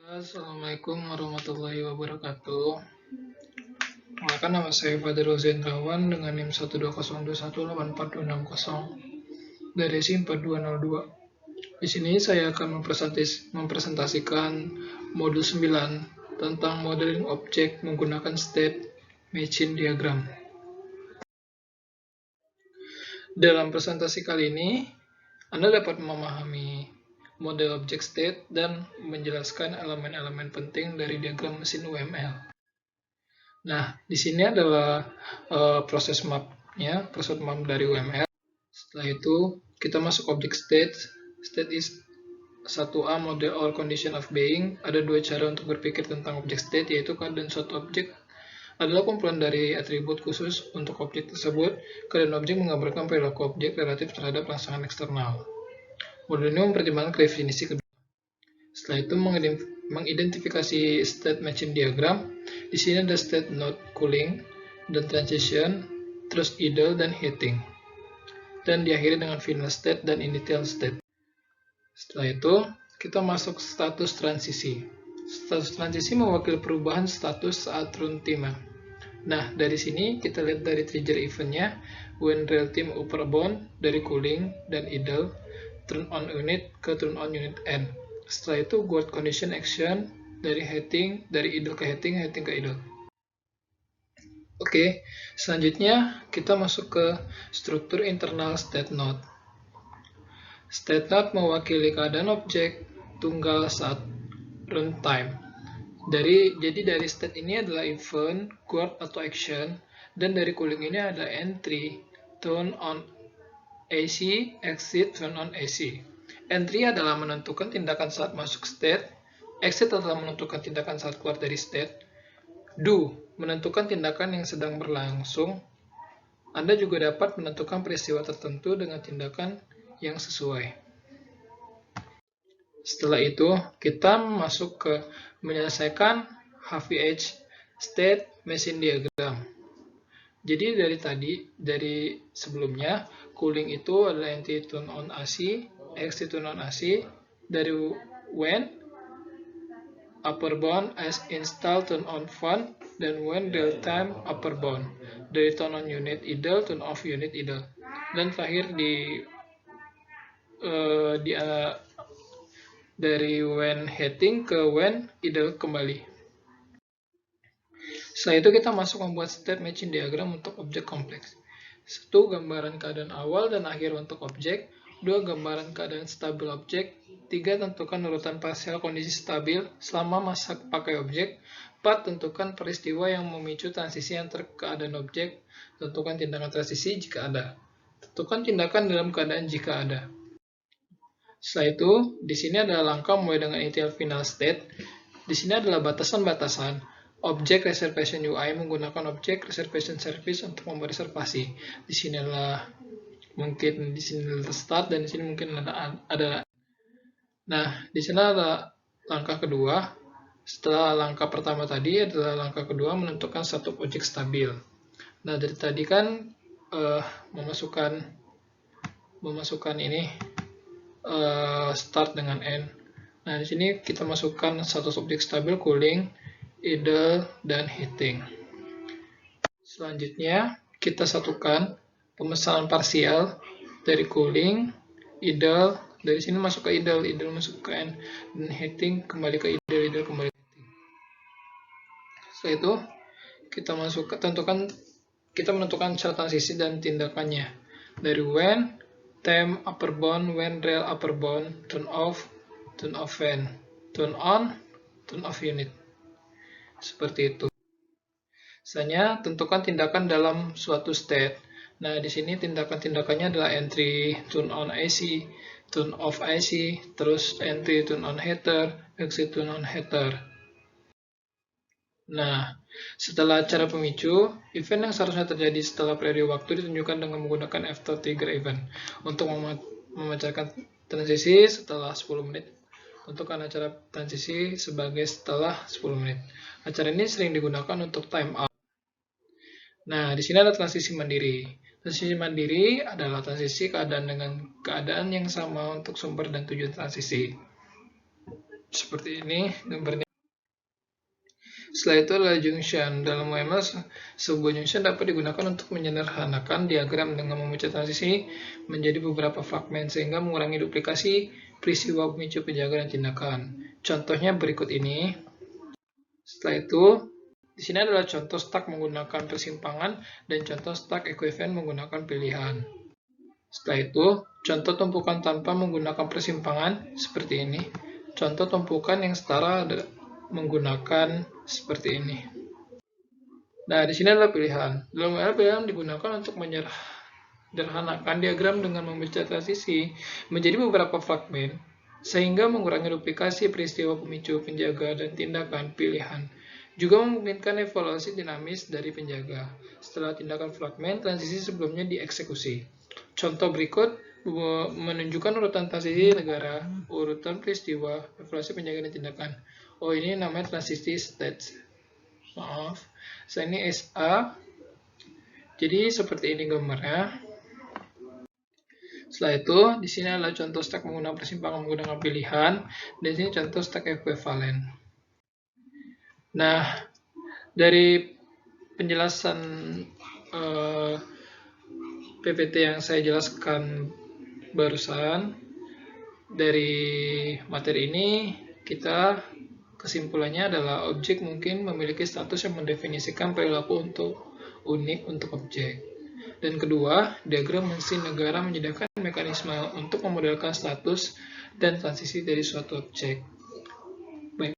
Assalamualaikum warahmatullahi wabarakatuh. Perkenalkan, nama saya Fadil Zendrawan dengan NIM 120218426 dari SIM 4202. Di sini saya akan mempresentasikan modul 9 tentang modeling objek menggunakan state machine diagram. Dalam presentasi kali ini, Anda dapat memahami model objek state dan menjelaskan elemen-elemen penting dari diagram mesin UML. Nah, di sini adalah proses mapnya, proses map dari UML. Setelah itu, kita masuk objek state. State is 1A model or condition of being. Ada dua cara untuk berpikir tentang objek state, yaitu keadaan suatu objek adalah kumpulan dari atribut khusus untuk objek tersebut. Keadaan objek menggambarkan perilaku objek relatif terhadap rangsangan eksternal. Model ini mempertimbangkan definisi kedua. Setelah itu mengidentifikasi state machine diagram. Di sini ada state node cooling dan transition, terus idle dan heating. Dan diakhiri dengan final state dan initial state. Setelah itu, kita masuk status transisi. Status transisi mewakili perubahan status saat runtime. Nah, dari sini kita lihat dari trigger eventnya, when real time upper bound dari cooling dan idle, turn on unit ke turn on unit end. Setelah itu guard condition action dari heating, dari idle ke heating, heating ke idle. Oke, selanjutnya kita masuk ke struktur internal state node. State node mewakili keadaan objek tunggal saat runtime. Jadi dari state ini adalah event, guard atau action, dan dari cooling ini ada entry, turn on AC, exit, turn on AC. Entry adalah menentukan tindakan saat masuk state, exit adalah menentukan tindakan saat keluar dari state, do menentukan tindakan yang sedang berlangsung. Anda juga dapat menentukan peristiwa tertentu dengan tindakan yang sesuai. Setelah itu, kita masuk ke menyelesaikan HVH state machine diagram. Jadi dari sebelumnya, cooling itu adalah entry turn on AC, exit turn on AC, dari when upper bound as install turn on fan, dan when real time upper bound dari turn on unit idle, turn off unit idle, dan terakhir dari when heating ke when idle kembali. Setelah itu kita masuk membuat state machine diagram untuk objek kompleks. 1. Gambaran keadaan awal dan akhir untuk objek. 2. Gambaran keadaan stabil objek. 3. Tentukan urutan parsial kondisi stabil selama masa pakai objek. 4. Tentukan peristiwa yang memicu transisi antar keadaan objek. Tentukan tindakan transisi jika ada. Tentukan tindakan dalam keadaan jika ada. Setelah itu, di sini adalah langkah mulai dengan initial final state. Di sini adalah batasan-batasan. Objek reservation UI menggunakan objek reservation service untuk memberi reservasi. Di sini adalah mungkin di sini adalah start dan di sini mungkin ada. Nah, di sini ada langkah kedua. Setelah langkah pertama tadi adalah langkah kedua menentukan satu objek stabil. Nah, dari tadi kan memasukkan ini start dengan end. Nah, di sini kita masukkan status objek stabil cooling, idle, dan heating. Selanjutnya, kita satukan pemesanan parsial dari cooling, idle, dari sini masuk ke idle, idle masuk ke end, dan heating kembali ke idle, idle kembali ke heating. Setelah itu, kita menentukan cara transisi dan tindakannya. Dari when, temp upper bound, when rail upper bound, turn off fan, turn on, turn off unit. Seperti itu. Misalnya, tentukan tindakan dalam suatu state. Nah, di sini tindakan-tindakannya adalah entry turn on AC, turn off AC, terus entry turn on heater, exit turn on heater. Nah, setelah cara pemicu, event yang seharusnya terjadi setelah periode waktu ditunjukkan dengan menggunakan after trigger event. Untuk memecahkan transisi setelah 10 menit. Tentukan acara transisi sebagai setelah 10 menit. Acara ini sering digunakan untuk timeout. Nah, di sini ada transisi mandiri. Transisi mandiri adalah transisi keadaan dengan keadaan yang sama untuk sumber dan tujuan transisi. Seperti ini gambarnya. Setelah itu adalah junction. Dalam UML, sebuah junction dapat digunakan untuk menyederhanakan diagram dengan memecah transisi menjadi beberapa fragmen sehingga mengurangi duplikasi peristiwa pemicu, penjaga, dan tindakan. Contohnya berikut ini. Setelah itu, di sini adalah contoh stack menggunakan persimpangan dan contoh stack equivalent menggunakan pilihan. Setelah itu, contoh tumpukan tanpa menggunakan persimpangan seperti ini. Contoh tumpukan yang setara menggunakan seperti ini. Nah, di sini adalah pilihan. Dalam UML, pilihan digunakan untuk menyederhanakan diagram dengan memecah transisi menjadi beberapa fragmen, sehingga mengurangi duplikasi peristiwa pemicu, penjaga, dan tindakan pilihan. Juga memungkinkan evaluasi dinamis dari penjaga. Setelah tindakan fragmen, transisi sebelumnya dieksekusi. Contoh berikut menunjukkan urutan transisi negara, urutan peristiwa, evaluasi penjaga, dan tindakan. Oh, ini namanya transisi stage. Maaf, saya ini SA. Jadi seperti ini gambarnya. Setelah itu, di sini adalah contoh stack menggunakan persimpangan menggunakan pilihan, dan sini contoh stack equivalent. Nah, dari penjelasan PPT yang saya jelaskan barusan, dari materi ini kita kesimpulannya adalah objek mungkin memiliki status yang mendefinisikan perilaku unik untuk objek. Dan kedua, diagram mesin negara menyediakan mekanisme untuk memodelkan status dan transisi dari suatu objek.